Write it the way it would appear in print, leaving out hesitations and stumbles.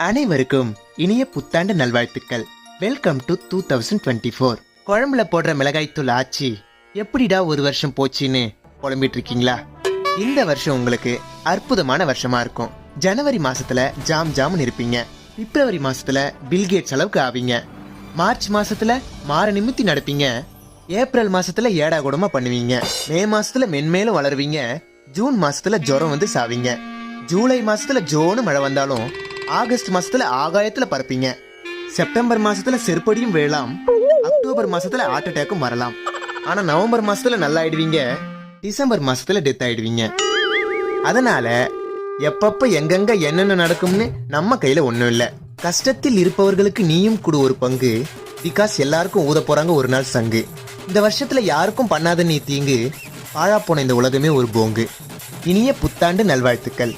அனைவருக்கும் இனிய புத்தாண்டு நல்வாழ்த்துக்கள். Welcome to 2024. குழம்புல போடுற மிளகாய்த்தூள் ஆச்சி எப்படிடா ஒரு வருஷம் போச்சுன்னு புலம்பிட்டு இருக்கீங்களா? இந்த வருஷம் உங்களுக்கு அற்புதமான வருஷமா இருக்கும். ஜனவரி மாசத்துல ஜாம் ஜாம்னு இருப்பீங்க. பிப்ரவரி மாசத்துல பில்கேட்ஸ் அளவுக்கு ஆவீங்க. மார்ச் மாசத்துல மாற நிமித்தி நடப்பீங்க. ஏப்ரல் மாசத்துல ஏடா கூடமா பண்ணுவீங்க. மே மாசத்துல மென்மேலும் வளருவீங்க. ஜூன் மாசத்துல ஜுரம் வந்து சாவீங்க. ஜூலை மாசத்துல ஜோனு மழை வந்தாலும் ஆகஸ்ட் மாசத்துல ஆகாயத்துல பறப்பீங்க. செப்டம்பர் மாசத்துல செருப்படியும் வேளாம். அக்டோபர் மாசத்துல ஹார்ட் அட்டாக்கும் வரலாம். ஆனா நவம்பர் மாசத்துல நல்லா ஆயிடுவீங்க. டிசம்பர் மாசத்துல டெத் ஆயிடுவீங்க. அதனால எப்பப்ப எங்கெங்க என்னென்ன நடக்கும்னு நம்ம கையில ஒண்ணும் இல்ல. கஷ்டத்தில் இருப்பவர்களுக்கு நீயும் கொடு ஒரு பங்கு. பிகாஸ் எல்லாருக்கும் ஊத போறாங்க ஒரு நாள் சங்கு. இந்த வருஷத்துல யாருக்கும் பண்ணாத நீ தீங்கு. பாழா போன இந்த உலகமே ஒரு போங்கு. இனிய புத்தாண்டு நல்வாழ்த்துக்கள்.